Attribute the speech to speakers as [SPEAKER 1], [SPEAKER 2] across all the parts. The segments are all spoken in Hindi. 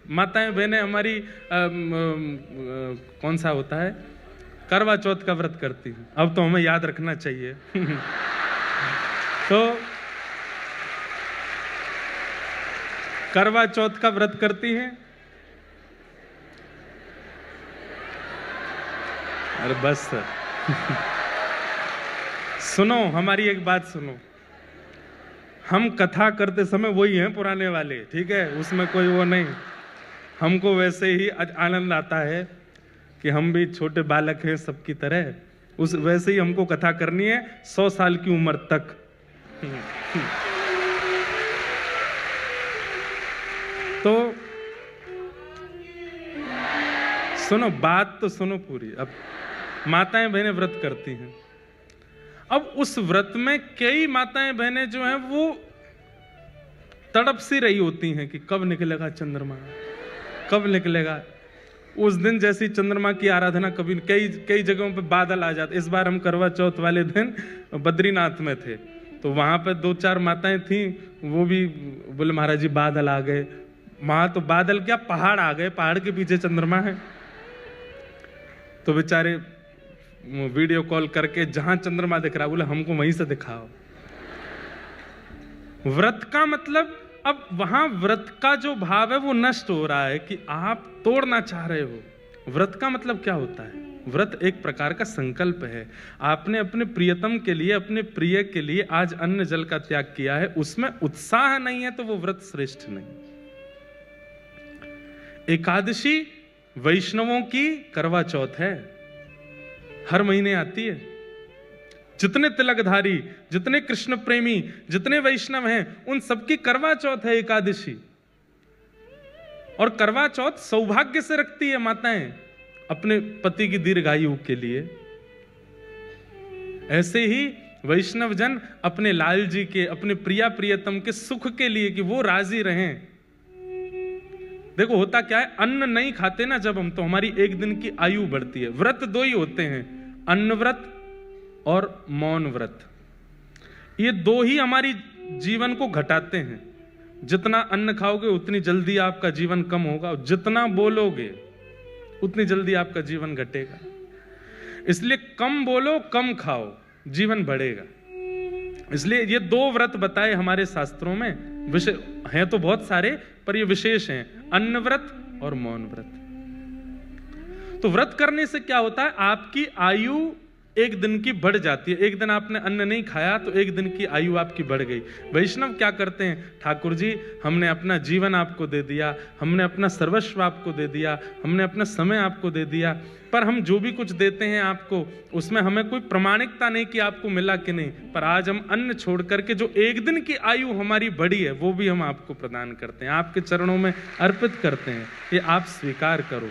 [SPEAKER 1] माताएं बहनें हमारी कौन सा होता है, करवा चौथ का व्रत करती हैं। अब तो हमें याद रखना चाहिए। तो करवा चौथ का व्रत करती हैं। अरे बस सुनो, हमारी एक बात सुनो। हम कथा करते समय वही हैं पुराने वाले, ठीक है, उसमें कोई वो नहीं। हमको वैसे ही आनंद आता है कि हम भी छोटे बालक हैं सबकी तरह, उस वैसे ही हमको कथा करनी है 100 साल की उम्र तक। तो सुनो, बात तो सुनो पूरी। अब माताएं बहनें व्रत करती हैं। अब उस व्रत में कई माताएं बहनें जो हैं वो तड़प सी रही होती हैं कि कब निकलेगा चंद्रमा, कब निकलेगा। उस दिन जैसी चंद्रमा की आराधना कभी, कई जगहों पे बादल आ जाते। इस बार हम करवा चौथ वाले दिन बद्रीनाथ में थे, तो वहां पे 2-4 माताएं थी, वो भी बोले महाराज जी बादल आ गए। वहां तो बादल क्या, पहाड़ आ गए, पहाड़ के पीछे चंद्रमा है। तो बेचारे वीडियो कॉल करके जहां चंद्रमा दिख रहा, बोले हमको वहीं से दिखाओ। व्रत का मतलब, अब वहां व्रत का जो भाव है वो नष्ट हो रहा है कि आप तोड़ना चाह रहे हो। व्रत का मतलब क्या होता है? व्रत एक प्रकार का संकल्प है। आपने अपने प्रियतम के लिए, अपने प्रिय के लिए आज अन्न जल का त्याग किया है, उसमें उत्साह नहीं है तो वो व्रत श्रेष्ठ नहीं। एकादशी वैष्णवों की करवा चौथ है, हर महीने आती है। जितने तिलकधारी, जितने कृष्ण प्रेमी, जितने वैष्णव हैं, उन सबकी करवा चौथ है एकादशी। और करवा चौथ सौभाग्य से रखती है माताएं अपने पति की दीर्घायु के लिए। ऐसे ही वैष्णव जन अपने लाल जी के, अपने प्रिया प्रियतम के सुख के लिए, कि वो राजी रहें। देखो होता क्या है, अन्न नहीं खाते ना जब हम, तो हमारी एक दिन की आयु बढ़ती है। व्रत 2 ही होते हैं, अन्न व्रत और मौन व्रत। ये 2 ही हमारी जीवन को घटाते हैं। जितना अन्न खाओगे उतनी जल्दी आपका जीवन कम होगा, और जितना बोलोगे उतनी जल्दी आपका जीवन घटेगा। इसलिए कम बोलो, कम खाओ, जीवन बढ़ेगा। इसलिए ये 2 व्रत बताए हमारे शास्त्रों में। विषय हैं तो बहुत सारे, पर ये विशेष हैं, अन्न व्रत और मौन व्रत। तो व्रत करने से क्या होता है, आपकी आयु एक दिन की बढ़ जाती है। एक दिन आपने अन्न नहीं खाया तो एक दिन की आयु आपकी बढ़ गई। वैष्णव क्या करते हैं, ठाकुर जी हमने अपना जीवन आपको दे दिया, हमने अपना सर्वस्व आपको दे दिया, हमने अपना समय आपको दे दिया, पर हम जो भी कुछ देते हैं आपको, उसमें हमें कोई प्रमाणिकता नहीं कि आपको मिला कि नहीं। पर आज हम अन्न छोड़ करके जो एक दिन की आयु हमारी बढ़ी है, वो भी हम आपको प्रदान करते हैं, आपके चरणों में अर्पित करते हैं। ये आप स्वीकार करो।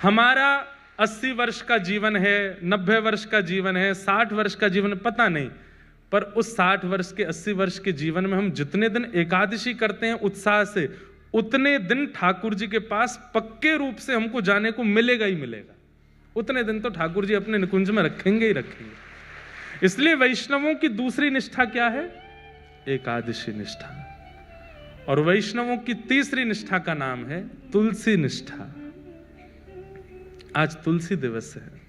[SPEAKER 1] हमारा 80 वर्ष का जीवन है, 90 वर्ष का जीवन है, 60 वर्ष का जीवन, पता नहीं, पर उस 60 वर्ष के, 80 वर्ष के जीवन में हम जितने दिन एकादशी करते हैं उत्साह से, उतने दिन ठाकुर जी के पास पक्के रूप से हमको जाने को मिलेगा ही मिलेगा। उतने दिन तो ठाकुर जी अपने निकुंज में रखेंगे ही रखेंगे। इसलिए वैष्णवों की दूसरी निष्ठा क्या है, एकादशी निष्ठा। और वैष्णवों की तीसरी निष्ठा का नाम है तुलसी निष्ठा। आज तुलसी दिवस है।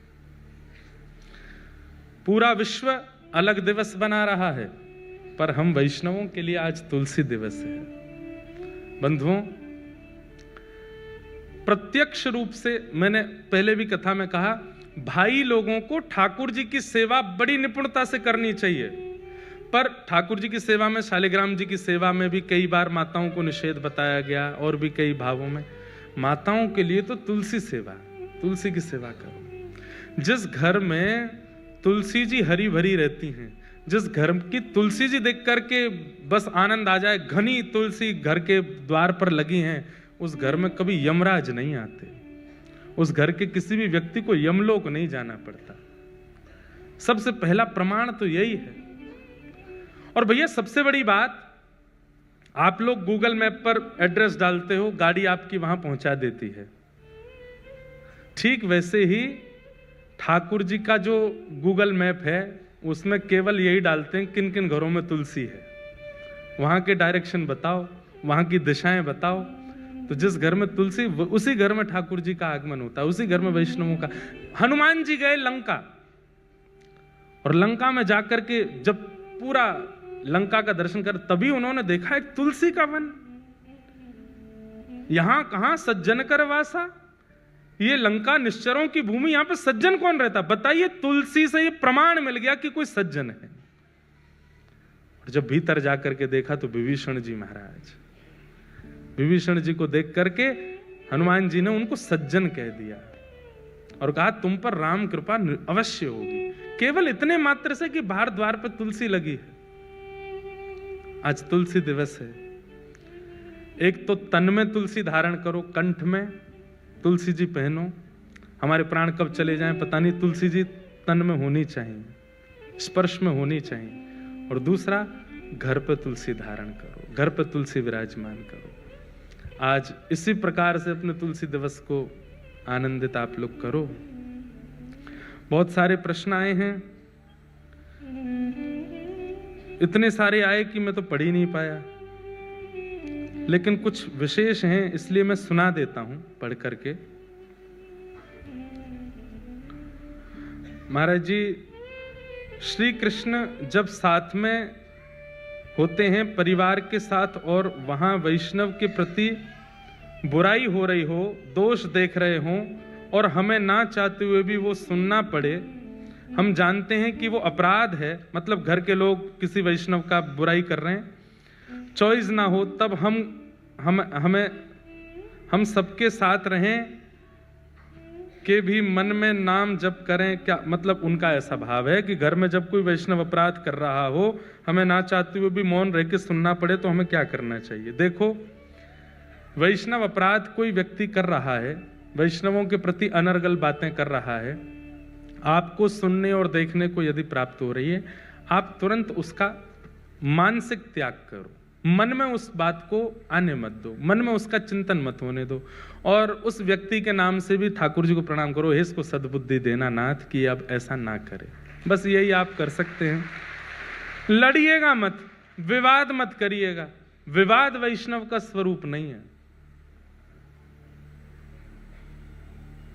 [SPEAKER 1] पूरा विश्व अलग दिवस बना रहा है, पर हम वैष्णवों के लिए आज तुलसी दिवस है। बंधुओं, प्रत्यक्ष रूप से, मैंने पहले भी कथा में कहा, भाई लोगों को ठाकुर जी की सेवा बड़ी निपुणता से करनी चाहिए। पर ठाकुर जी की सेवा में, शालिग्राम जी की सेवा में भी कई बार माताओं को निषेध बताया गया, और भी कई भावों में। माताओं के लिए तो तुलसी सेवा, तुलसी की सेवा करो। जिस घर में तुलसी जी हरी भरी रहती हैं, जिस घर की तुलसी जी देख करके बस आनंद आ जाए, घनी तुलसी घर के द्वार पर लगी हैं, उस घर में कभी यमराज नहीं आते। उस घर के किसी भी व्यक्ति को यमलोक नहीं जाना पड़ता। सबसे पहला प्रमाण तो यही है। और भैया सबसे बड़ी बात, आप लोग गूगल मैप पर एड्रेस डालते हो, गाड़ी आपकी वहां पहुंचा देती है। ठीक वैसे ही ठाकुर जी का जो गूगल मैप है, उसमें केवल यही डालते हैं किन किन घरों में तुलसी है। वहां के डायरेक्शन बताओ, वहां की दिशाएं बताओ, तो जिस घर में तुलसी, उसी घर में ठाकुर जी का आगमन होता है, उसी घर में वैष्णवों का। हनुमान जी गए लंका, और लंका में जाकर के जब पूरा लंका का दर्शन कर, तभी उन्होंने देखा एक तुलसी का वन। यहां कहां सज्जन कर वासा, ये लंका निश्चरों की भूमि, यहां पे सज्जन कौन रहता? बताइए, तुलसी से ये प्रमाण मिल गया कि कोई सज्जन है। और जब भीतर जाकर के देखा तो विभीषण जी महाराज, विभीषण जी को देख करके हनुमान जी ने उनको सज्जन कह दिया और कहा तुम पर राम कृपा अवश्य होगी, केवल इतने मात्र से कि बाहर द्वार पर तुलसी लगी है। आज तुलसी दिवस है। एक तो तन में तुलसी धारण करो, कंठ में तुलसी जी पहनो, हमारे प्राण कब चले जाएं पता नहीं, तुलसी जी तन में होनी चाहिए, स्पर्श में होनी चाहिए। और दूसरा, घर पर तुलसी धारण करो, घर पर तुलसी विराजमान करो। आज इसी प्रकार से अपने तुलसी दिवस को आनंदित आप लोग करो। बहुत सारे प्रश्न आए हैं, इतने सारे आए कि मैं तो पढ़ ही नहीं पाया, लेकिन कुछ विशेष हैं इसलिए मैं सुना देता हूं पढ़ करके। महाराज जी, श्री कृष्ण जब साथ में होते हैं परिवार के साथ और वहां वैष्णव के प्रति बुराई हो रही हो, दोष देख रहे हों और हमें ना चाहते हुए भी वो सुनना पड़े, हम जानते हैं कि वो अपराध है, मतलब घर के लोग किसी वैष्णव का बुराई कर रहे हैं, चॉइस ना हो, तब हम सबके साथ रहें के भी मन में नाम जप करें। क्या मतलब उनका ऐसा भाव है कि घर में जब कोई वैष्णव अपराध कर रहा हो, हमें ना चाहते हुए भी मौन रह के सुनना पड़े, तो हमें क्या करना चाहिए? देखो, वैष्णव अपराध कोई व्यक्ति कर रहा है, वैष्णवों के प्रति अनर्गल बातें कर रहा है, आपको सुनने और देखने को यदि प्राप्त हो रही है, आप तुरंत उसका मानसिक त्याग करो, मन में उस बात को आने मत दो, मन में उसका चिंतन मत होने दो, और उस व्यक्ति के नाम से भी ठाकुर जी को प्रणाम करो, हे इसको सद्बुद्धि देना नाथ कि अब ऐसा ना करे। बस यही आप कर सकते हैं। लड़िएगा मत, विवाद मत करिएगा, विवाद वैष्णव का स्वरूप नहीं है।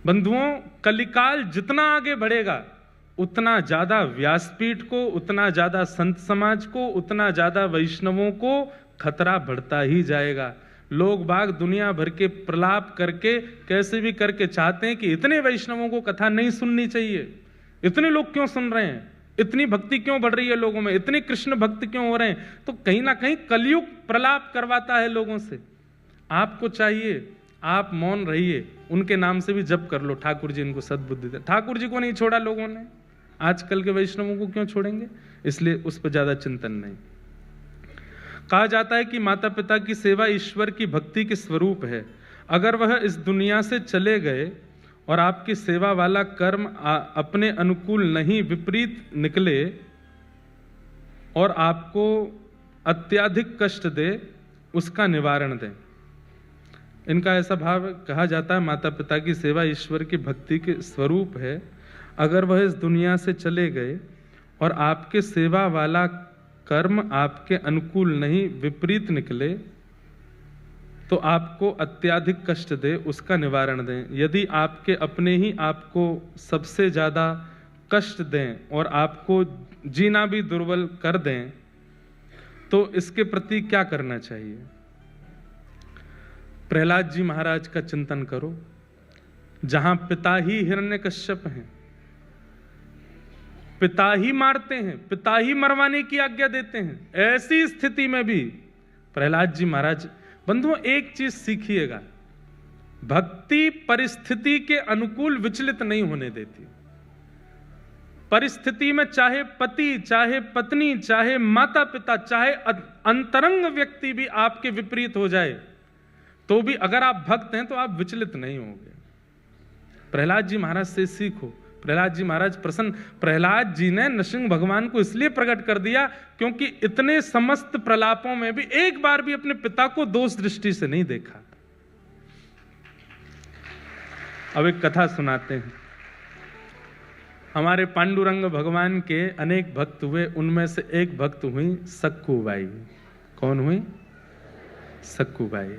[SPEAKER 1] बंधुओं, कलिकाल जितना आगे बढ़ेगा उतना ज्यादा व्यासपीठ को, उतना ज्यादा संत समाज को, उतना ज्यादा वैष्णवों को खतरा बढ़ता ही जाएगा। लोग बाग दुनिया भर के प्रलाप करके कैसे भी करके चाहते हैं कि इतने वैष्णवों को कथा नहीं सुननी चाहिए, इतने लोग क्यों सुन रहे हैं, इतनी भक्ति क्यों बढ़ रही है लोगों में, इतने कृष्ण भक्त क्यों हो रहे हैं? तो कहीं ना कहीं कलयुग प्रलाप करवाता है लोगों से। आपको चाहिए आप मौन रहिए, उनके नाम से भी जप कर लो, ठाकुर जी इनको सद्बुद्धि दे। ठाकुर जी को नहीं छोड़ा लोगों ने, आजकल के वैष्णवों को क्यों छोड़ेंगे? इसलिए उस पर ज्यादा चिंतन नहीं। कहा जाता है कि माता पिता की सेवा ईश्वर की भक्ति के स्वरूप है। अगर वह इस दुनिया से चले गए और आपकी सेवा वाला कर्म अपने अनुकूल नहीं, विपरीत निकले और आपको अत्यधिक कष्ट दे, उसका निवारण दें। इनका ऐसा भाव कहा जाता है, माता पिता की सेवा ईश्वर की भक्ति के स्वरूप है। अगर वह इस दुनिया से चले गए और आपके सेवा वाला कर्म आपके अनुकूल नहीं, विपरीत निकले, तो आपको अत्यधिक कष्ट दे, उसका निवारण दें। यदि आपके अपने ही आपको सबसे ज्यादा कष्ट दें और आपको जीना भी दुर्बल कर दें, तो इसके प्रति क्या करना चाहिए? प्रहलाद जी महाराज का चिंतन करो, जहां पिता ही हिरण्यकश्यप हैं, पिता ही मारते हैं, पिता ही मरवाने की आज्ञा देते हैं, ऐसी स्थिति में भी प्रहलाद जी महाराज। बंधुओं, एक चीज सीखिएगा, भक्ति परिस्थिति के अनुकूल विचलित नहीं होने देती। परिस्थिति में चाहे पति, चाहे पत्नी, चाहे माता पिता, चाहे अंतरंग व्यक्ति भी आपके विपरीत हो जाए, तो भी अगर आप भक्त हैं तो आप विचलित नहीं होंगे। प्रहलाद जी महाराज से सीखो। प्रहलाद जी महाराज प्रसन्न, प्रहलाद जी ने नृसिंह भगवान को इसलिए प्रकट कर दिया क्योंकि इतने समस्त प्रलापों में भी एक बार भी अपने पिता को दोष दृष्टि से नहीं देखा। अब एक कथा सुनाते हैं। हमारे पांडुरंग भगवान के अनेक भक्त हुए, उनमें से एक भक्त हुई सक्कूबाई। कौन हुई? सक्कूबाई।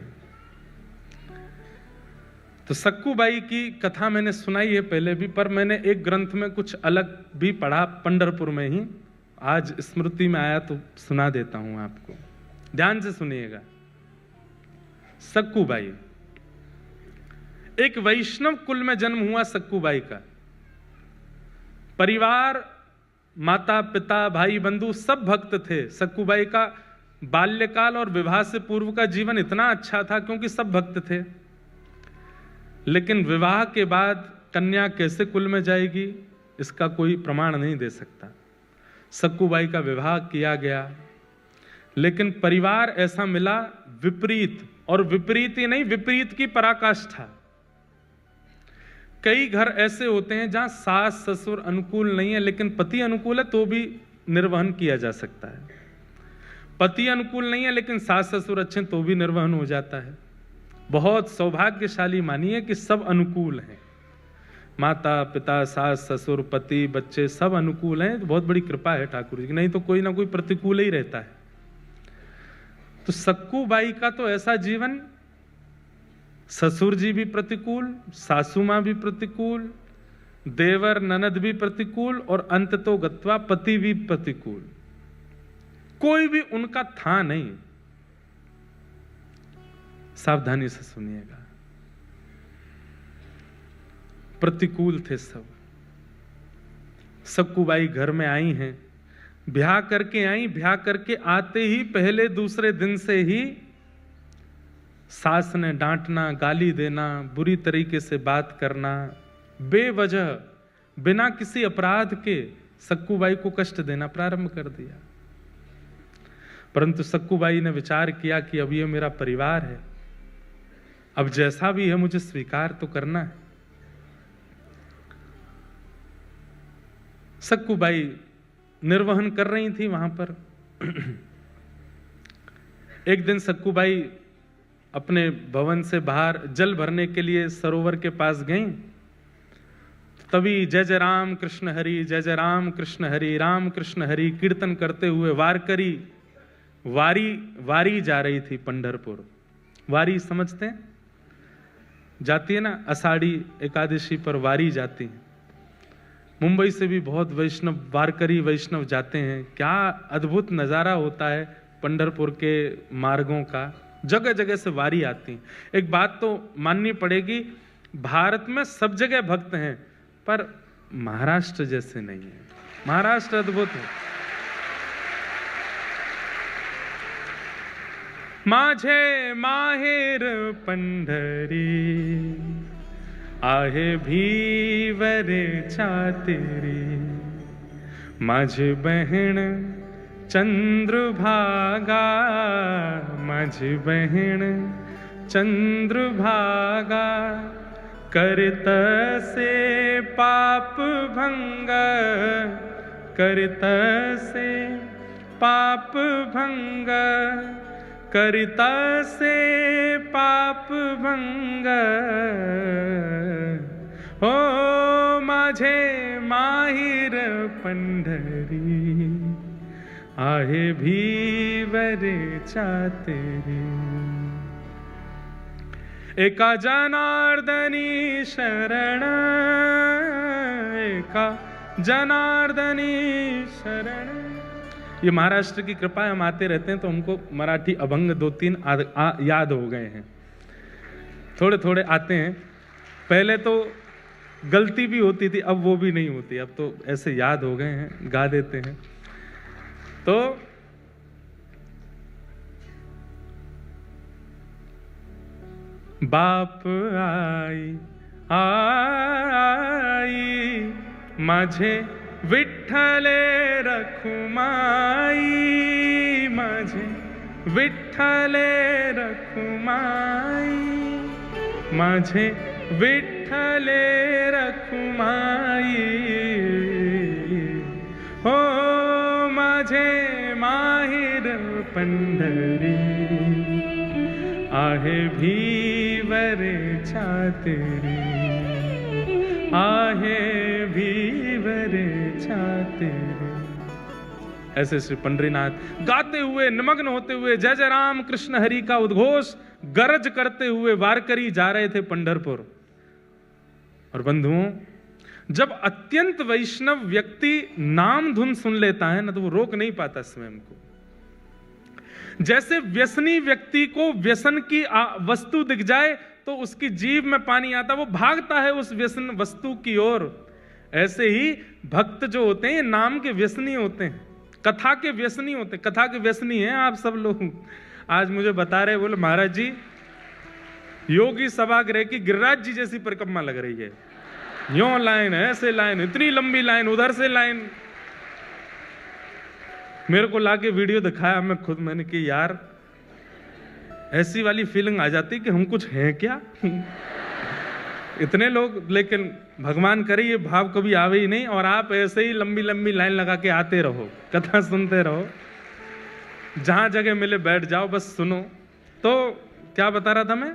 [SPEAKER 1] तो सक्कूबाई की कथा मैंने सुनाई है पहले भी, पर मैंने एक ग्रंथ में कुछ अलग भी पढ़ा पंढरपुर में ही, आज स्मृति में आया तो सुना देता हूं आपको, ध्यान से सुनिएगा। सक्कूबाई, एक वैष्णव कुल में जन्म हुआ सक्कूबाई का। परिवार, माता पिता, भाई बंधु सब भक्त थे। सक्कूबाई का बाल्यकाल और विवाह से पूर्व का जीवन इतना अच्छा था क्योंकि सब भक्त थे। लेकिन विवाह के बाद कन्या कैसे कुल में जाएगी इसका कोई प्रमाण नहीं दे सकता। सक्कूबाई का विवाह किया गया, लेकिन परिवार ऐसा मिला विपरीत, और विपरीत ही नहीं, विपरीत की पराकाष्ठा। कई घर ऐसे होते हैं जहां सास ससुर अनुकूल नहीं है लेकिन पति अनुकूल है तो भी निर्वहन किया जा सकता है। पति अनुकूल नहीं है लेकिन सास ससुर अच्छे तो भी निर्वहन हो जाता है। बहुत सौभाग्यशाली मानिए कि सब अनुकूल हैं, माता पिता सास ससुर पति बच्चे सब अनुकूल हैं, तो बहुत बड़ी कृपा है ठाकुर जी की, नहीं तो कोई ना कोई प्रतिकूल ही रहता है। तो सक्कूबाई का तो ऐसा जीवन, ससुर जी भी प्रतिकूल, सासू मां भी प्रतिकूल, देवर ननद भी प्रतिकूल, और अंत तो गत्वा पति भी प्रतिकूल, कोई भी उनका था नहीं। सावधानी से सुनिएगा, प्रतिकूल थे सब। सक्कूबाई घर में आई हैं, ब्याह करके आई, ब्याह करके आते ही पहले दूसरे दिन से ही सास ने डांटना, गाली देना, बुरी तरीके से बात करना, बेवजह बिना किसी अपराध के सक्कूबाई को कष्ट देना प्रारंभ कर दिया। परंतु सक्कूबाई ने विचार किया कि अब ये मेरा परिवार है, अब जैसा भी है मुझे स्वीकार तो करना है। सक्कूबाई निर्वहन कर रही थी वहां पर। एक दिन सक्कूबाई अपने भवन से बाहर जल भरने के लिए सरोवर के पास गईं। तभी जय जय राम कृष्ण हरि, जय जय राम कृष्ण हरि, राम कृष्ण हरि कीर्तन करते हुए वारकरी वारी जा रही थी पंढरपुर। वारी समझते हैं, जाती है ना, आषाढ़ी एकादशी पर वारी जाती है। मुंबई से भी बहुत वैष्णव, वारकरी वैष्णव जाते हैं। क्या अद्भुत नजारा होता है पंढरपुर के मार्गों का, जगह जगह से वारी आती है। एक बात तो माननी पड़ेगी, भारत में सब जगह भक्त हैं पर महाराष्ट्र जैसे नहीं है। महाराष्ट्र अद्भुत है। माझे माहेर पंढरी आहे भीवरे छातेरी, माझी बहन चंद्रभागा, माझी बहन चंद्रभागा, करत से पाप भंग, करत से पाप भंग, करत से पाप भंग, हो माझे माहिर पंढरी आहे भीवरे छातेरी, एका जनार्दनी शरण, एका जनार्दनी शरण। ये महाराष्ट्र की कृपा है, हम आते रहते हैं तो हमको मराठी अभंग 2-3 याद हो गए हैं, थोड़े थोड़े आते हैं। पहले तो गलती भी होती थी, अब वो भी नहीं होती, अब तो ऐसे याद हो गए हैं, गा देते हैं। तो बाप आई आई माझे विठ्ठले रखुमाई, माझे विठ्ठले रखुमाई, माझे विठ्ठले रखुमाई, हो माझे माहिर पंढरी आहे भीवरे छातेरी, आहे भीवरे छातेरी। ऐसे श्री पंढरीनाथ गाते हुए निमग्न होते हुए जय जय राम कृष्ण हरि का उद्घोष गरज करते हुए वारकरी जा रहे थे पंढरपुर। और बंधुओं, जब अत्यंत वैष्णव व्यक्ति नाम धुन सुन लेता है ना, तो वो रोक नहीं पाता स्वयं को। जैसे व्यसनी व्यक्ति को व्यसन की वस्तु दिख जाए तो उसकी जीभ में पानी आता, वो भागता है उस व्यसन वस्तु की ओर। ऐसे ही भक्त जो होते हैं नाम के व्यसनी होते हैं, कथा के व्यसनी होते हैं। कथा के व्यसनी हैं आप सब लोग। आज मुझे बता रहे, बोले महाराज जी योगी सभागृह की गिरिराज जी जैसी परिक्रमा लग रही है, यूं लाइन, ऐसे लाइन, इतनी लंबी लाइन, उधर से लाइन। मेरे को लाके वीडियो दिखाया, मैं खुद मैंने कि यार ऐसी वाली फीलिंग आ जाती कि हम कुछ हैं क्या। इतने लोग, लेकिन भगवान करे ये भाव कभी आवे ही नहीं। और आप ऐसे ही लंबी लंबी लाइन लगा के आते रहो, कथा सुनते रहो, जहां जगह मिले बैठ जाओ, बस सुनो। तो क्या बता रहा था मैं?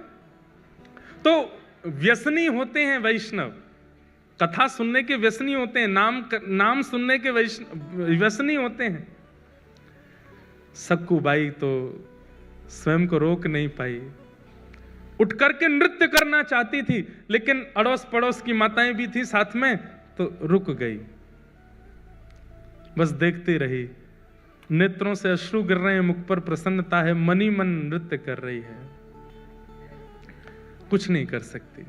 [SPEAKER 1] तो व्यसनी होते हैं वैष्णव, कथा सुनने के व्यसनी होते हैं, नाम सुनने के व्यसनी होते हैं। सक्कूबाई तो स्वयं को रोक नहीं पाई, उठ करके नृत्य करना चाहती थी, लेकिन अड़ोस पड़ोस की माताएं भी थी साथ में, तो रुक गई, बस देखती रही। नेत्रों से अश्रु गिर रहे हैं, मुख पर प्रसन्नता है, मनी मन नृत्य कर रही है, कुछ नहीं कर सकती।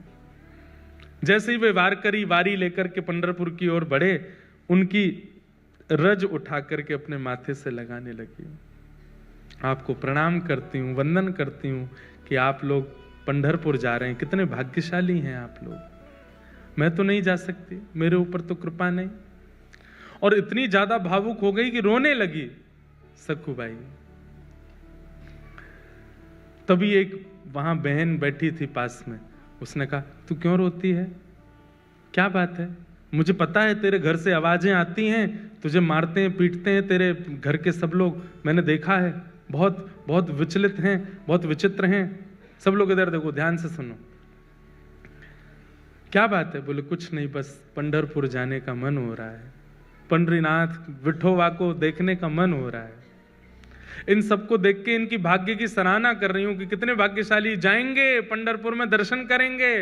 [SPEAKER 1] जैसे ही वे वारकरी वारी लेकर के पंढरपुर की ओर बढ़े, उनकी रज उठा करके अपने माथे से लगाने लगी। आपको प्रणाम करती हूं, वंदन करती हूं कि आप लोग पंढरपुर जा रहे हैं, कितने भाग्यशाली हैं आप लोग। मैं तो नहीं जा सकती, मेरे ऊपर तो कृपा नहीं। और इतनी ज्यादा भावुक हो गई कि रोने लगी सक्कूबाई। तभी एक वहां बहन बैठी थी पास में, उसने कहा तू क्यों रोती है, क्या बात है? मुझे पता है तेरे घर से आवाजें आती हैं, तुझे मारते हैं पीटते हैं तेरे घर के सब लोग, मैंने देखा है, बहुत बहुत विचलित हैं, बहुत विचित्र हैं सब लोग। इधर देखो, ध्यान से सुनो, क्या बात है? बोले कुछ नहीं, बस पंढरपुर जाने का मन हो रहा है, पंडरीनाथ विठोबा को देखने का मन हो रहा है। इन सबको देख के इनकी भाग्य की सराहना कर रही हूं कि कितने भाग्यशाली, जाएंगे पंढरपुर में, दर्शन करेंगे,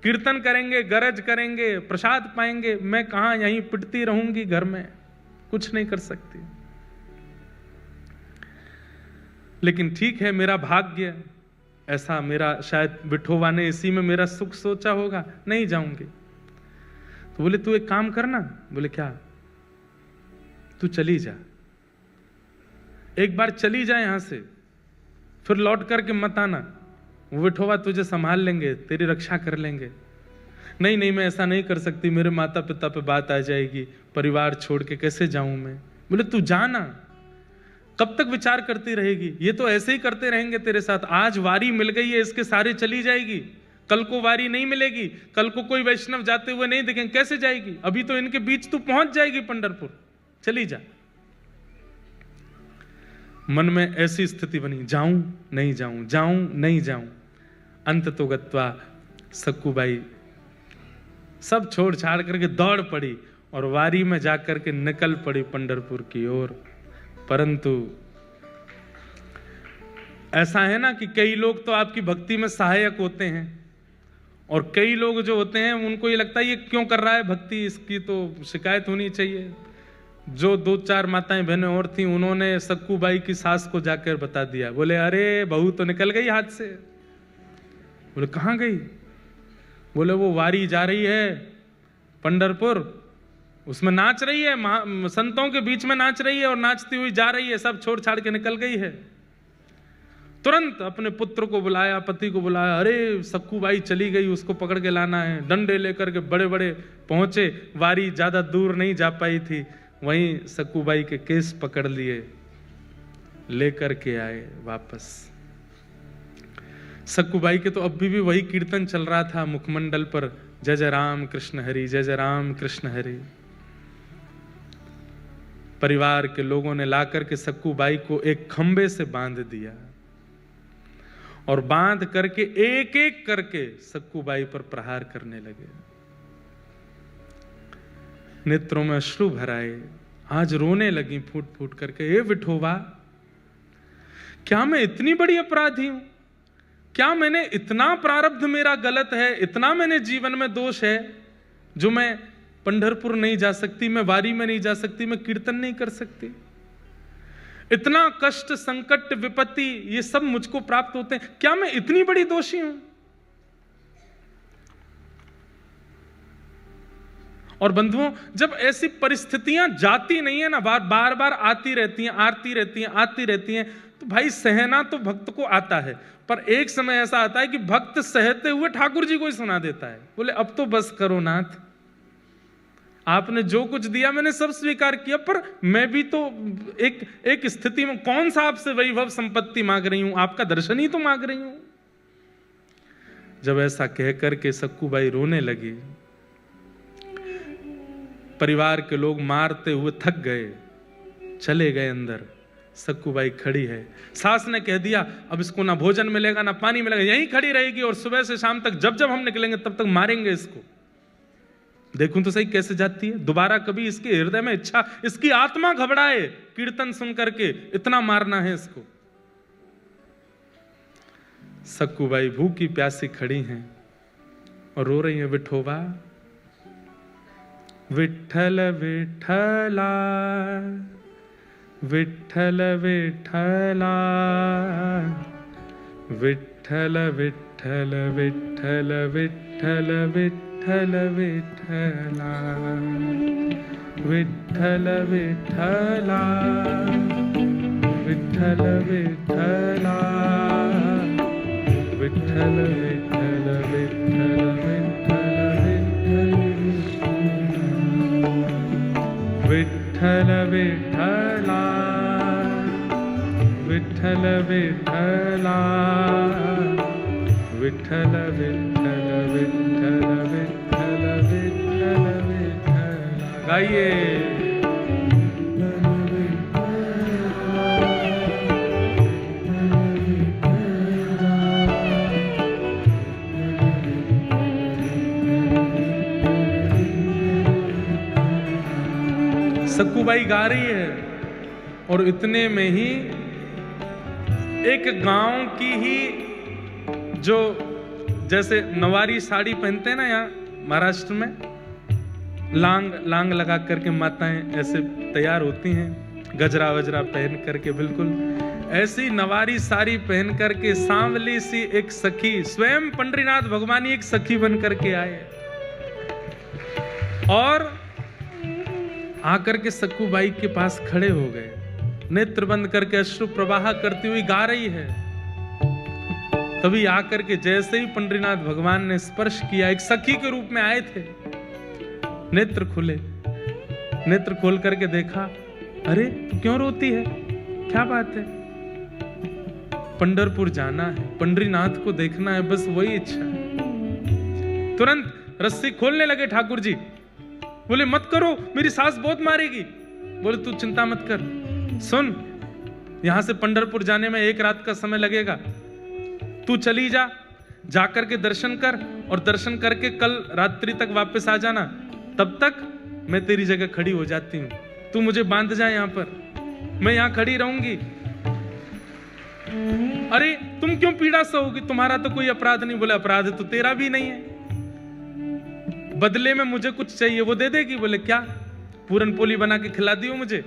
[SPEAKER 1] कीर्तन करेंगे, गरज करेंगे, प्रसाद पाएंगे। मैं कहां, यहीं पिटती रहूंगी घर में, कुछ नहीं कर सकती। लेकिन ठीक है, मेरा भाग्य ऐसा, मेरा शायद विठोबा ने इसी में मेरा सुख सोचा होगा, नहीं जाऊंगी। तो बोले तू एक काम करना। बोले क्या? तू चली जा, एक बार चली जा यहां से, फिर लौट करके मत आना, वो विठोबा तुझे संभाल लेंगे, तेरी रक्षा कर लेंगे। नहीं नहीं, मैं ऐसा नहीं कर सकती, मेरे माता पिता पे बात आ जाएगी, परिवार छोड़ के कैसे जाऊं मैं। बोले तू जाना, कब तक विचार करती रहेगी? ये तो ऐसे ही करते रहेंगे तेरे साथ। आज वारी मिल गई है, इसके सारे चली जाएगी, कल को वारी नहीं मिलेगी, कल को कोई वैष्णव जाते हुए नहीं दिखेंगे, कैसे जाएगी? अभी तो इनके बीच तू पहुंच जाएगी पंढरपुर, चली जा। मन में ऐसी स्थिति बनी, जाऊं नहीं जाऊं, जाऊं नहीं जाऊं। अंत तो गत्वा सक्कूबाई सब छोड़ छाड़ करके दौड़ पड़ी और वारी में जाकर के निकल पड़ी पंढरपुर की ओर। परंतु ऐसा है ना कि कई लोग तो आपकी भक्ति में सहायक होते हैं, और कई लोग जो होते हैं उनको ये लगता है ये क्यों कर रहा है भक्ति, इसकी तो शिकायत होनी चाहिए। जो 2-4 माताएं बहनें और थी, उन्होंने सक्कूबाई की सास को जाकर बता दिया। बोले अरे बहू तो निकल गई हाथ से। बोले कहां गई? बोले वो वारी जा रही है पंढरपुर, उसमें नाच रही है, संतों के बीच में नाच रही है, और नाचती हुई जा रही है, सब छोड़ छाड़ के निकल गई है। तुरंत अपने पुत्र को बुलाया, पति को बुलाया, अरे सक्कूबाई चली गई, उसको पकड़ के लाना है। डंडे लेकर के बड़े बड़े पहुंचे, वारी ज्यादा दूर नहीं जा पाई थी, वहीं सक्कूबाई के केस पकड़ लिए, लेकर के आए वापस। सक्कूबाई के तो अभी भी वही कीर्तन चल रहा था मुखमंडल पर, जय जय राम कृष्ण हरि, जय जय राम कृष्ण हरि। परिवार के लोगों ने लाकर के सक्कूबाई को एक खंबे से बांध दिया, और बांध करके एक एक करके सक्कूबाई पर प्रहार करने लगे। नेत्रों में अश्रु भराए, आज रोने लगी फूट फूट करके, हे विठोबा क्या मैं इतनी बड़ी अपराधी हूं? क्या मैंने इतना प्रारब्ध मेरा गलत है, इतना मैंने जीवन में दोष है जो मैं पंढरपुर नहीं जा सकती, मैं वारी में नहीं जा सकती, मैं कीर्तन नहीं कर सकती? इतना कष्ट, संकट, विपत्ति ये सब मुझको प्राप्त होते हैं, क्या मैं इतनी बड़ी दोषी हूं? और बंधुओं, जब ऐसी परिस्थितियां जाती नहीं है ना, बार बार आती रहती हैं, आती रहती हैं, तो भाई सहना तो भक्त को आता है, पर एक समय ऐसा आता है कि भक्त सहते हुए ठाकुर जी को ही सुना देता है, बोले अब तो बस करो नाथ, आपने जो कुछ दिया मैंने सब स्वीकार किया, पर मैं भी तो एक स्थिति में, कौन सा आपसे वैभव संपत्ति मांग रही हूं, आपका दर्शन ही तो मांग रही हूं। जब ऐसा कह करके सक्कूबाई रोने लगी, परिवार के लोग मारते हुए थक गए, चले गए अंदर। सक्कूबाई खड़ी है, सास ने कह दिया अब इसको ना भोजन मिलेगा ना पानी मिलेगा, यहीं खड़ी रहेगी और सुबह से शाम तक जब जब हम निकलेंगे तब तक मारेंगे इसको। देखूं तो सही कैसे जाती है, दोबारा कभी इसके हृदय में इच्छा, इसकी आत्मा घबराए कीर्तन सुन करके, इतना मारना है इसको। सक्कूबाई भूखी प्यासी खड़ी हैं और रो रही है, विठोबा विठ्ठल विठ्ठला, विठ्ठल विठ्ठला, विठ्ठल विठ्ठल विठ्ठल विठ्ठल विठ्ठल विठ्ठला, विठ्ठल विठ्ठला, विठ्ठल विठ्ठला, विठ्ठल विठ्ठल विठ्ठल विठ्ठल विठ्ठला, विठ्ठल विठ्ठला, विठ्ठल विठ्ठल विठ्ठल विठ्ठल विठ्ठल विठ्ठला। गाइए। सक्कूबाई गा रही है और इतने में ही एक गांव की ही, जो जैसे नवारी साड़ी पहनते हैं ना यहाँ महाराष्ट्र में, लांग लगा करके माताएं ऐसे तैयार होती हैं, गजरा वजरा पहन करके, बिल्कुल ऐसी नवारी साड़ी पहन करके सांवली सी एक सखी, स्वयं पंडरीनाथ भगवान ही एक सखी बन करके आए और आकर के सक्कूबाई के पास खड़े हो गए, नेत्र बंद करके अश्रु प्रवाह करती हुई गा रही है। तभी आकर के जैसे ही पंडरीनाथ भगवान ने स्पर्श किया, एक सखी के रूप में आए थे, नेत्र खुले, नेत्र खोल करके देखा, अरे तू क्यों रोती है, क्या बात है? पंढरपुर जाना है, पंडरीनाथ को देखना है, बस वही इच्छा है। तुरंत रस्सी खोलने लगे ठाकुर जी, बोले मत करो, मेरी सास बहुत मारेगी। बोले तू चिंता मत कर, सुन यहां से पंढरपुर जाने में 1 रात का समय लगेगा, तू चली जा, जाकर के दर्शन कर और दर्शन करके कल रात्रि तक वापस आ जाना, तब तक मैं तेरी जगह खड़ी हो जाती हूं, तू मुझे बांध जा यहाँ पर, मैं यहाँ खड़ी रहूंगी। अरे तुम क्यों पीड़ा सहोगी, तुम्हारा तो कोई अपराध नहीं। बोले अपराध तो तेरा भी नहीं है, बदले में मुझे कुछ चाहिए, वो दे देगी। बोले क्या, पूरन पोली बना के खिला दियो मुझे।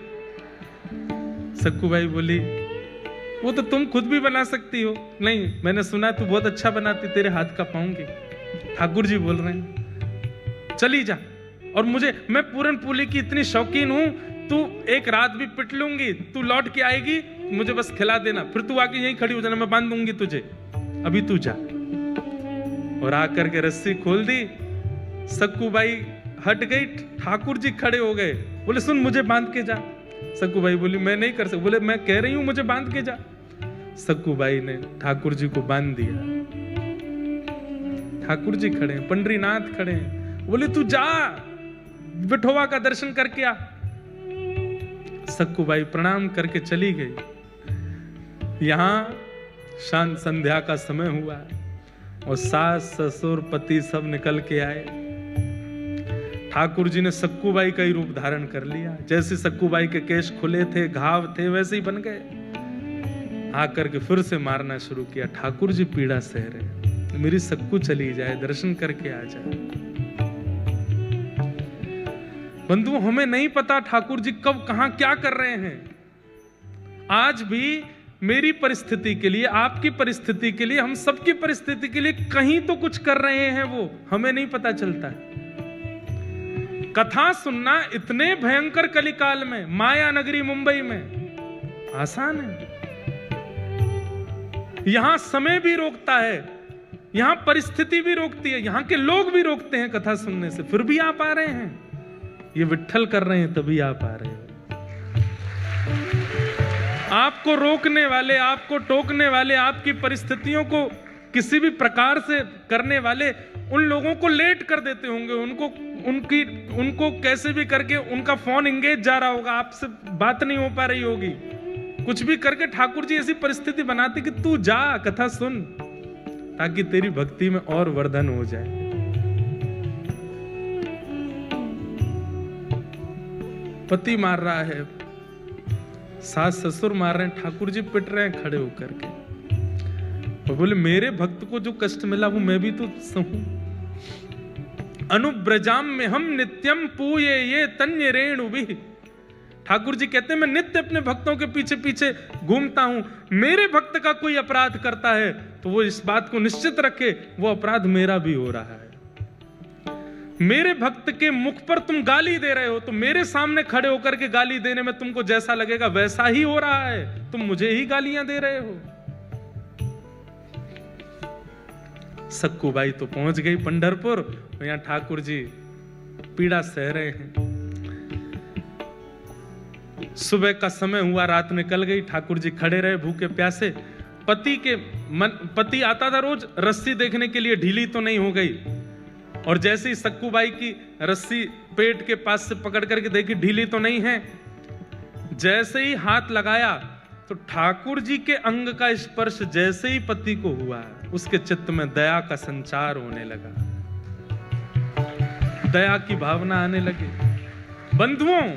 [SPEAKER 1] सक्कूबाई बोली वो तो तुम खुद भी बना सकती हो। नहीं, मैंने सुना तू बहुत अच्छा बनाती, तेरे हाथ का पाऊंगी। ठाकुर जी बोल रहे हैं चली जा, और मैं पूरन पोली की इतनी शौकीन हूं, तू 1 रात भी पिट लूंगी, तू लौट के आएगी, मुझे बस खिला देना, फिर तू आके यहीं खड़ी हो जाना, मैं बांध दूंगी तुझे, अभी तू जा। और आकर के रस्सी खोल दी, सक्कूबाई हट गई, ठाकुर जी खड़े हो गए, बोले सुन मुझे बांध के जा। सक्कूबाई बोली मैं नहीं कर सकती। बोले मैं कह रही हूं मुझे बांध के जा। सक्कूबाई ने ठाकुर जी को बांध दिया। ठाकुर जी खड़े हैं, पंडरीनाथ खड़े हैं, बोले तू जा, विठोबा का दर्शन करके आ। सक्कूबाई प्रणाम करके चली गई। यहां शांत संध्या का समय हुआ और सास ससुर पति सब निकल के आए। ठाकुर जी ने सक्कूबाई का ही रूप धारण कर लिया, जैसे सक्कूबाई के केश खुले थे, घाव थे, वैसे ही बन गए। आकर के फिर से मारना शुरू किया। ठाकुर जी पीड़ा सह रहे, मेरी सक्कू चली जाए, दर्शन करके आ जाए। बंधु, हमें नहीं पता ठाकुर जी कब कहां क्या कर रहे हैं। आज भी मेरी परिस्थिति के लिए, आपकी परिस्थिति के लिए, हम सबकी परिस्थिति के लिए कहीं तो कुछ कर रहे हैं, वो हमें नहीं पता चलता है। कथा सुनना इतने भयंकर कलिकाल में, माया नगरी मुंबई में आसान है। यहां समय भी रोकता है, यहां परिस्थिति भी रोकती है, यहां के लोग भी रोकते हैं कथा सुनने से, फिर भी आप आ रहे हैं। ये विट्ठल कर रहे हैं तभी आप आ रहे हैं। आपको रोकने वाले, आपको टोकने वाले, आपकी परिस्थितियों को किसी भी प्रकार से करने वाले उन लोगों को लेट कर देते होंगे, उनको कैसे भी करके उनका फोन एंगेज जा रहा होगा, आपसे बात नहीं हो पा रही होगी, कुछ भी करके ठाकुर जी ऐसी परिस्थिति बनाते कि तू जा कथा सुन, ताकि तेरी भक्ति में और वर्धन हो जाए। पति मार रहा है, सास ससुर मार रहे हैं, ठाकुर जी पिट रहे हैं खड़े होकर के, और बोले मेरे भक्त को जो कष्ट मिला वो मैं भी तो सहूं। अनुब्रजाम में हम नित्यम पूये ये तन्य रेणु भी। ठाकुर जी कहते हैं मैं नित्य अपने भक्तों के पीछे पीछे घूमता हूं। मेरे भक्त का कोई अपराध करता है तो वो इस बात को निश्चित रखे वो अपराध मेरा भी हो रहा है। मेरे भक्त के मुख पर तुम गाली दे रहे हो तो मेरे सामने खड़े होकर के गाली देने में तुमको जैसा लगेगा वैसा ही हो रहा है, तुम मुझे ही गालियां दे रहे हो। सक्कू बाई तो पहुंच गई पंढरपुर, यहां ठाकुर जी पीड़ा सह रहे हैं। सुबह का समय हुआ, रात निकल गई, ठाकुर जी खड़े रहे भूखे प्यासे। पति आता था रोज रस्सी देखने के लिए, ढीली तो नहीं हो गई, और जैसे ही सक्कू बाई की रस्सी पेट के पास से पकड़ करके देखी ढीली तो नहीं है, जैसे ही हाथ लगाया तो ठाकुर जी के अंग का स्पर्श जैसे ही पति को हुआ, उसके चित्त में दया का संचार होने लगा, दया की भावना आने लगी। बंधुओं,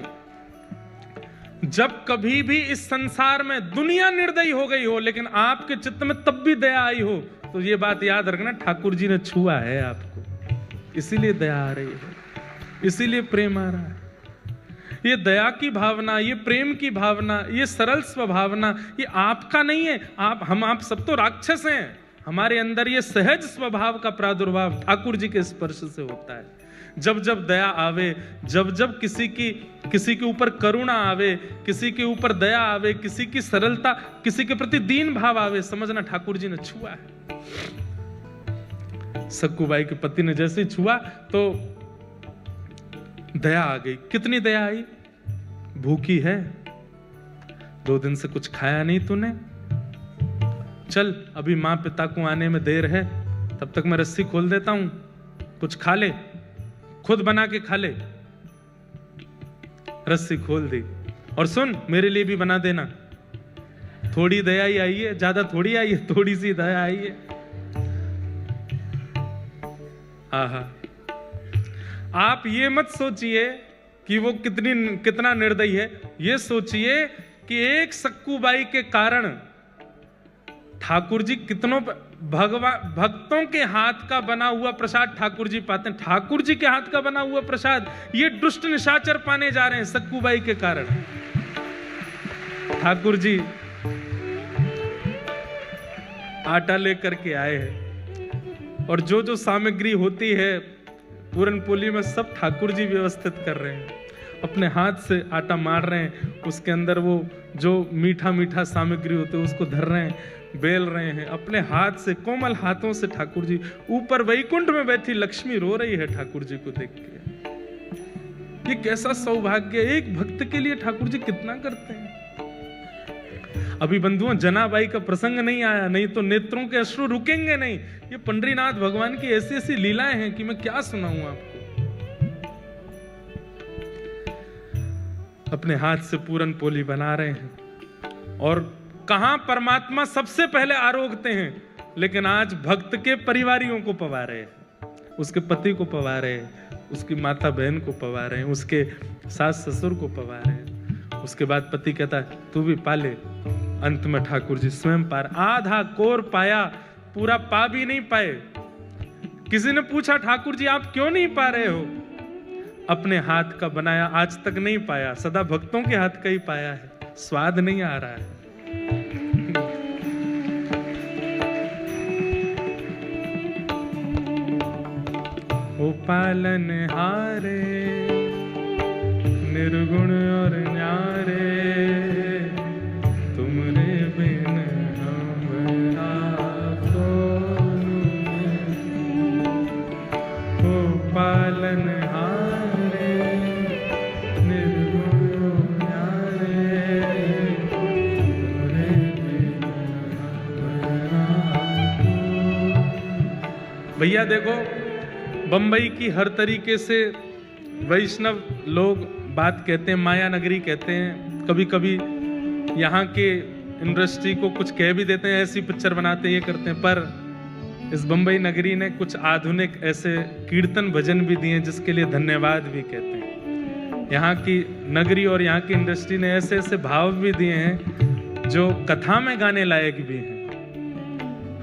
[SPEAKER 1] जब कभी भी इस संसार में दुनिया निर्दयी हो गई हो लेकिन आपके चित्त में तब भी दया आई हो, तो ये बात याद रखना, ठाकुर जी ने छुआ है आपको, इसीलिए दया आ रही है, इसीलिए प्रेम आ रहा है। ये दया की भावना, ये प्रेम की भावना, ये सरल स्वभावना, ये आपका नहीं है। आप सब तो राक्षस हैं। हमारे अंदर ये सहज स्वभाव का प्रादुर्भाव ठाकुर जी के स्पर्श से होता है। जब जब दया आवे, जब जब किसी के ऊपर करुणा आवे, किसी के ऊपर दया आवे, किसी की सरलता, किसी के प्रति दीन भाव आवे, समझना ठाकुर जी ने छुआ है। सक्कू बाई के पति ने जैसे छुआ तो दया आ गई। कितनी दया आई? भूखी है, 2 दिन से कुछ खाया नहीं तूने, चल अभी मां पिता को आने में देर है, तब तक मैं रस्सी खोल देता हूं, कुछ खा ले, खुद बना के खा ले। रस्सी खोल दी, और सुन मेरे लिए भी बना देना। थोड़ी दया ही आई है, ज्यादा थोड़ी आई है, थोड़ी सी दया आई है। आहा, आप ये मत सोचिए कि वो कितना निर्दयी है, ये सोचिए कि एक सक्कू बाई के कारण ठाकुर जी कितनों भक्तों के हाथ का बना हुआ प्रसाद ठाकुर जी पाते हैं। ठाकुर जी के हाथ का बना हुआ प्रसाद ये दुष्ट निशाचर पाने जा रहे हैं सक्कू बाई के कारण। ठाकुर जी आटा लेकर के आए हैं, और जो सामग्री होती है पूरन पोली में सब ठाकुर जी व्यवस्थित कर रहे हैं। अपने हाथ से आटा मार रहे हैं, उसके अंदर वो जो मीठा मीठा सामग्री होते है उसको धर रहे हैं, बेल रहे हैं अपने हाथ से, कोमल हाथों से। ठाकुर जी ऊपर वैकुंठ में बैठी लक्ष्मी रो रही है ठाकुर जी को देख के। ये कैसा सौभाग्य, एक भक्त के लिए ठाकुर जी कितना करते हैं। अभी बंधुओं जनाबाई का प्रसंग नहीं आया, नहीं तो नेत्रों के अश्रु रुकेंगे नहीं। ये पंडरीनाथ भगवान की ऐसी ऐसी लीलाएं हैं कि मैं क्या सुनाऊं आपको। अपने हाथ से पूरन पोली बना रहे हैं, और कहां परमात्मा सबसे पहले आरोगते हैं, लेकिन आज भक्त के परिवारियों को पवा रहे हैं, उसके पति को पवा रहे हैं, उसकी माता बहन को पवा रहे हैं, उसके सास ससुर को पवा रहे हैं। उसके बाद पति कहता है तू भी पाले, अंत में ठाकुर जी स्वयं पार, आधा कोर पाया, पूरा पा भी नहीं पाए। किसी ने पूछा ठाकुर जी आप क्यों नहीं पा रहे हो? अपने हाथ का बनाया आज तक नहीं पाया, सदा भक्तों के हाथ का ही पाया है, स्वाद नहीं आ रहा है। ओ पालन हारे निर्गुण और न्यारे, तुमरे बिन हमरा कौन। ओ पालन हारे निर्गुण और न्यारे, तुमरे बिन हमरा कौन। भैया देखो, बंबई की हर तरीके से वैष्णव लोग बात कहते हैं, माया नगरी कहते हैं, कभी कभी यहाँ के इंडस्ट्री को कुछ कह भी देते हैं, ऐसी पिक्चर बनाते हैं, ये करते हैं। पर इस बंबई नगरी ने कुछ आधुनिक ऐसे कीर्तन भजन भी दिए जिसके लिए धन्यवाद भी कहते हैं। यहाँ की नगरी और यहाँ की इंडस्ट्री ने ऐसे ऐसे भाव भी दिए हैं जो कथा में गाने लायक भी हैं।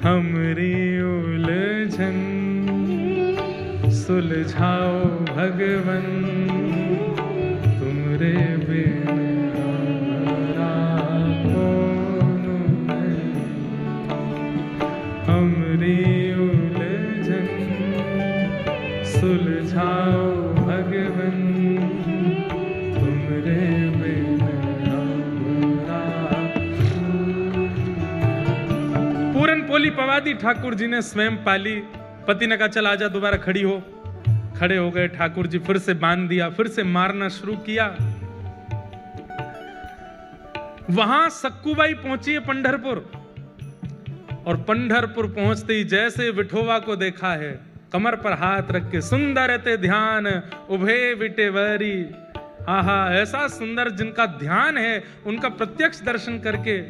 [SPEAKER 1] हमरी उलझन सुलझाओ भगवन, तुमरे बिन हमरा कौन नहीं। हमरी उलझन सुलझाओ भगवन, तुमरे बिन हमरा। पूरन पोली पवादी ठाकुर जी ने स्वयं पाली। पति ने कहा चल आजा, दोबारा खड़ी हो। खड़े हो गए ठाकुर जी, फिर से बांध दिया, फिर से मारना शुरू किया। वहां सक्कूबाई पहुंची है पंढरपुर, और पंढरपुर पहुंचते ही जैसे विठोवा को देखा है, कमर पर हाथ रख के सुंदर ते ध्यान उभे विटेवरी। आहा, ऐसा सुंदर जिनका ध्यान है, उनका प्रत्यक्ष दर्शन करके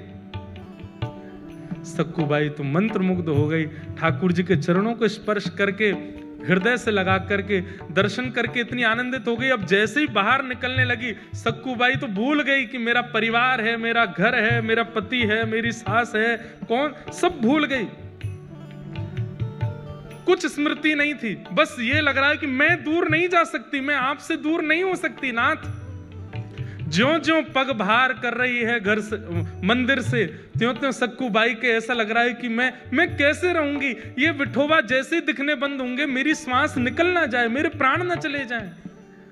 [SPEAKER 1] सक्कूबाई तो मंत्रमुग्ध हो गई। ठाकुर जी के चरणों को स्पर्श करके, हृदय से लगा करके, दर्शन करके इतनी आनंदित हो गई। अब जैसे ही बाहर निकलने लगी, सक्कूबाई तो भूल गई कि मेरा परिवार है, मेरा घर है, मेरा पति है, मेरी सास है, कौन, सब भूल गई। कुछ स्मृति नहीं थी, बस ये लग रहा है कि मैं दूर नहीं जा सकती, मैं आपसे दूर नहीं हो सकती नाथ। ज्यों ज्यों पग बाहर कर रही है घर से, मंदिर से, त्यों त्यों सक्कूबाई के ऐसा लग रहा है कि मैं कैसे रहूंगी। ये विठोबा जैसे ही दिखने बंद होंगे, मेरी श्वास निकल ना जाए, मेरे प्राण ना चले जाएं।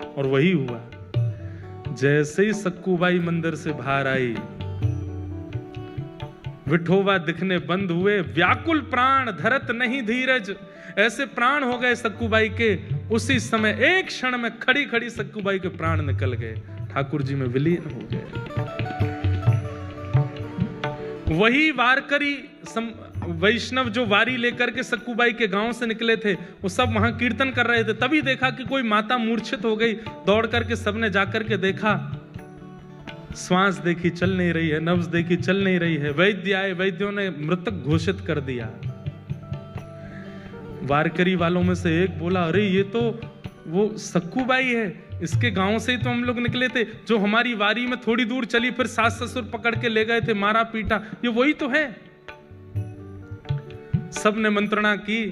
[SPEAKER 1] और वही हुआ। जैसे ही सक्कूबाई मंदिर से बाहर आई, विठोबा दिखने बंद हुए। व्याकुल प्राण धरत नहीं धीरज, ऐसे प्राण हो गए सक्कूबाई के। उसी समय एक क्षण में खड़ी खड़ी सक्कूबाई के प्राण निकल गए, ठाकुर जी में विलीन हो गए। वही वारकरी वैष्णव जो वारी लेकर के सक्कूबाई के गांव से निकले थे, वो सब वहां कीर्तन कर रहे थे। तभी देखा कि कोई माता मूर्छित हो गई। दौड़ करके सबने जाकर के देखा, श्वास देखी चल नहीं रही है, नब्ज देखी चल नहीं रही है। वैद्य आए, वैद्यों ने मृतक घोषित कर दिया। वारकरी वालों में से एक बोला, अरे ये तो वो सक्कूबाई है, इसके गांव से ही तो हम लोग निकले थे, जो हमारी वारी में थोड़ी दूर चली, फिर सास ससुर पकड़ के ले गए थे, मारा पीटा, ये वही तो है। सबने मंत्रणा की,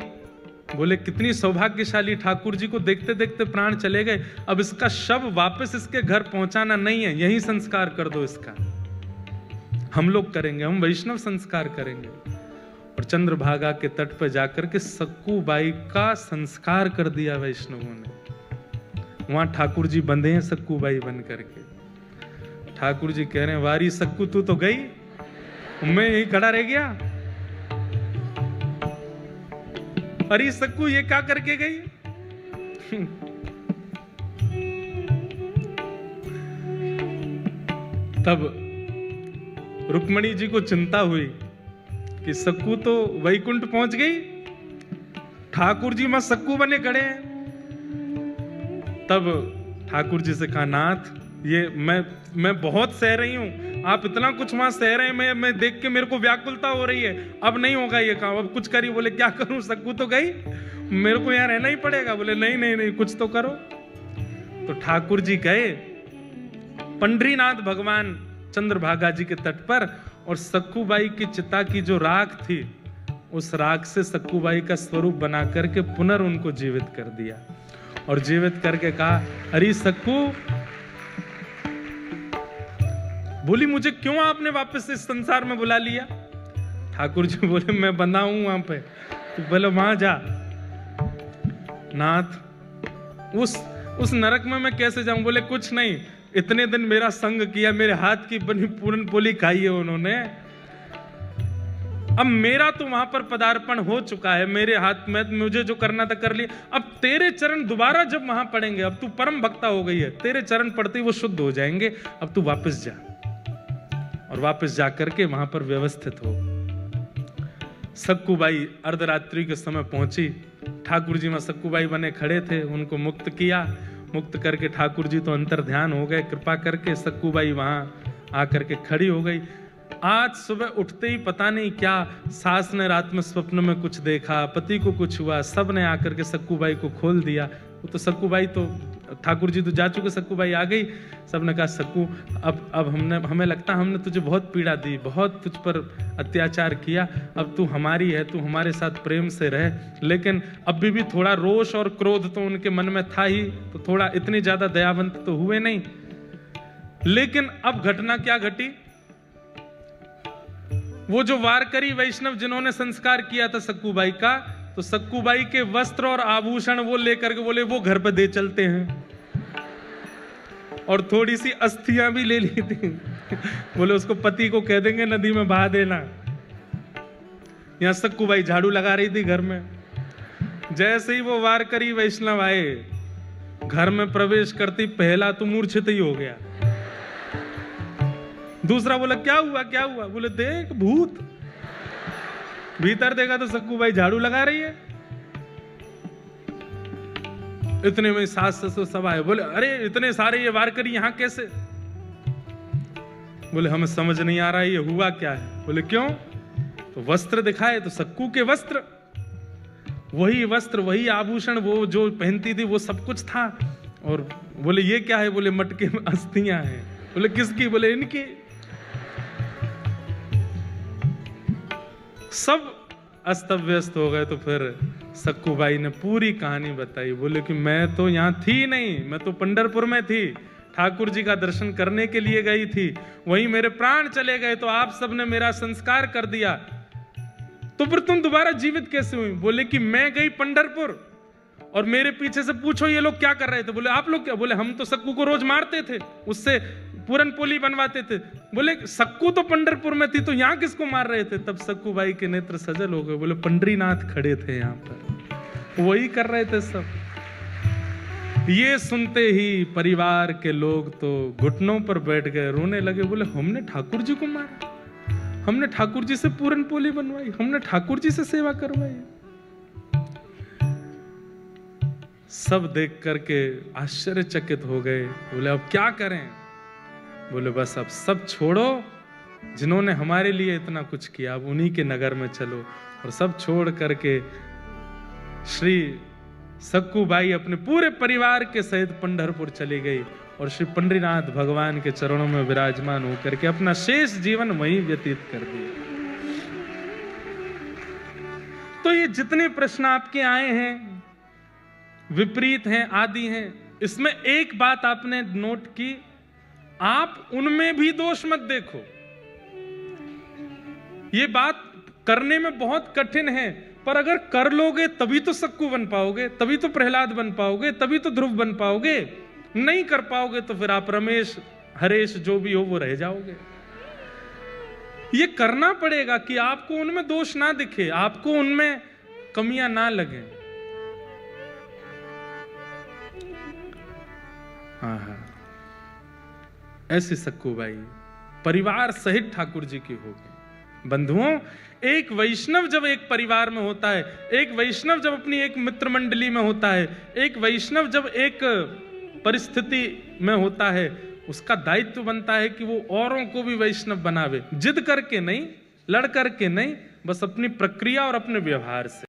[SPEAKER 1] बोले कितनी सौभाग्यशाली, ठाकुर जी को देखते देखते प्राण चले गए। अब इसका शव वापस इसके घर पहुंचाना नहीं है, यही संस्कार कर दो इसका। हम लोग करेंगे, हम वैष्णव संस्कार करेंगे। और चंद्रभागा के तट पर जाकर के सक्कूबाई का संस्कार कर दिया वैष्णवों ने। वहां ठाकुर जी बंधे हैं सक्कूबाई बन करके। ठाकुर जी कह रहे हैं, वारी सक्कू तू तो गई, मैं यही खड़ा रह गया। अरे सक्कू ये क्या करके गई? तब रुक्मणी जी को चिंता हुई कि सक्कू तो वैकुंठ पहुंच गई, ठाकुर जी वहां सक्कू बने खड़े हैं। तब ठाकुर जी से कहा, नाथ ये मैं बहुत सह रही हूं, आप इतना कुछ वहां सह रहे हैं, मैं देख के मेरे को व्याकुलता हो रही है, अब नहीं होगा ये काम, अब कुछ करिए। बोले क्या करूं, सक्कू तो गई, मेरे को यहाँ रहना ही पड़ेगा। बोले नहीं नहीं नहीं, कुछ तो करो। तो ठाकुर जी गए पंढरीनाथ भगवान चंद्रभागा जी के तट पर, और सक्कूबाई की चिता की जो राख थी, उस राख से सक्कूबाई का स्वरूप बना करके पुनः उनको जीवित कर दिया और जीवित करके कहा, अरे सक्कू, बोली मुझे क्यों आपने वापस इस संसार में बुला लिया? ठाकुर जी बोले, मैं बंधा हूं वहां पे, तो बोले वहां जा। नाथ, उस नरक में मैं कैसे जाऊं? बोले कुछ नहीं, इतने दिन मेरा संग किया, मेरे हाथ की बनी पूरन पोली खाई है उन्होंने, अब मेरा तो वहां पर पदार्पण हो चुका है, मेरे हाथ में मुझे जो करना था कर लिया। अब तेरे चरण दोबारा जब वहां पड़ेंगे, अब तू परम भक्ता हो गई है, तेरे चरण पड़ते ही वो शुद्ध हो जाएंगे, अब तू वापस जा। और वापस जाकर के वहां पर व्यवस्थित हो। सक्कूबाई अर्धरात्रि के समय पहुंची, ठाकुर जी में सक्कूबाई बने खड़े थे, उनको मुक्त किया। मुक्त करके ठाकुर जी तो अंतर ध्यान हो गए, कृपा करके सक्कूबाई वहां आकर के खड़ी हो गई। आज सुबह उठते ही पता नहीं क्या सास ने रात में स्वप्न में कुछ देखा, पति को कुछ हुआ, सब ने आकर के सक्कूबाई को खोल दिया। वो तो सक्कूबाई तो ठाकुर जी तो जा चुके, सक्कूबाई आ गई। सबने कहा, सक्कू अब हमें लगता हमने तुझे बहुत पीड़ा दी, बहुत तुझ पर अत्याचार किया, अब तू हमारी है, तू हमारे साथ प्रेम से रह। लेकिन अभी भी थोड़ा रोष और क्रोध तो उनके मन में था ही, तो थोड़ा इतनी ज्यादा दयावंत तो हुए नहीं। लेकिन अब घटना क्या घटी, वो जो वारकरी वैष्णव जिन्होंने संस्कार किया था सक्कूबाई का, तो सक्कूबाई के वस्त्र और आभूषण वो लेकर के बोले वो घर पे दे चलते हैं, और थोड़ी सी अस्थियां भी ले ली थी। बोले उसको पति को कह देंगे नदी में बहा देना। यहां सक्कूबाई झाड़ू लगा रही थी घर में। जैसे ही वो वारकरी वैष्णव आए, घर में प्रवेश करती पहला तो मूर्छित ही हो गया। दूसरा बोला, क्या हुआ क्या हुआ? बोले देख भूत। भीतर देखा तो सक्कूबाई झाड़ू लगा रही है। इतने में सास ससुर सब आए, बोले अरे इतने सारे ये वारकरी यहां कैसे? बोले हमें समझ नहीं आ रहा है ये हुआ क्या है। बोले क्यों? तो वस्त्र दिखाए तो सक्कू के वस्त्र, वही वस्त्र वही आभूषण वो जो पहनती थी वो सब कुछ था। और बोले ये क्या है? बोले मटके में अस्थियां हैं। बोले किसकी? बोले इनकी। सब अस्त व्यस्त हो गए। तो फिर सक्कूबाई ने पूरी कहानी बताई। बोले कि मैं तो यहां थी नहीं, मैं तो पंढरपुर में थी, ठाकुर जी का दर्शन करने के लिए गई थी, वहीं मेरे प्राण चले गए, तो आप सबने मेरा संस्कार कर दिया, तो फिर तुम दोबारा जीवित कैसे हुई? बोले कि मैं गई पंढरपुर और मेरे पीछे से पूछो ये लोग क्या कर रहे थे। बोले आप लोग क्या? बोले हम तो सक्कू को रोज मारते थे, उससे पूरन पोली बनवाते थे। बोले सक्कू तो पंढरपुर में थी, तो यहाँ किसको मार रहे थे? तब सक्कूबाई के नेत्र सजल हो गए। बोले पंडरीनाथ खड़े थे यहाँ पर, वही कर रहे थे सब। ये सुनते ही परिवार के लोग तो घुटनों पर बैठ गए, रोने लगे। बोले हमने ठाकुर जी को मारा, हमने ठाकुर जी से पूरन पोली बनवाई, हमने ठाकुर जी से सेवा करवाई। सब देख करके आश्चर्यचकित हो गए। बोले अब क्या करें? बोले बस अब सब छोड़ो, जिन्होंने हमारे लिए इतना कुछ किया, अब उन्हीं के नगर में चलो। और सब छोड़ करके श्री सक्कूबाई अपने पूरे परिवार के सहित पंढरपुर चली गई और श्री पंडरीनाथ भगवान के चरणों में विराजमान होकर के अपना शेष जीवन वहीं व्यतीत कर दिया। तो ये जितने प्रश्न आपके आए हैं, विपरीत हैं, आदि हैं, इसमें एक बात आपने नोट की, आप उनमें भी दोष मत देखो। ये बात करने में बहुत कठिन है, पर अगर कर लोगे तभी तो सक्कू बन पाओगे, तभी तो प्रहलाद बन पाओगे, तभी तो ध्रुव बन पाओगे। नहीं कर पाओगे तो फिर आप रमेश हरेश जो भी हो वो रह जाओगे। ये करना पड़ेगा कि आपको उनमें दोष ना दिखे, आपको उनमें कमियां ना लगे। हाँ, ऐसी सक्कूबाई परिवार सहित ठाकुर जी की होगी। बंधुओं, एक वैष्णव जब एक परिवार में होता है, एक वैष्णव जब अपनी एक मित्र मंडली में होता है, एक वैष्णव जब एक परिस्थिति में होता है, उसका दायित्व बनता है कि वो औरों को भी वैष्णव बनावे। जिद करके नहीं, लड़ करके नहीं, बस अपनी प्रक्रिया और अपने व्यवहार से।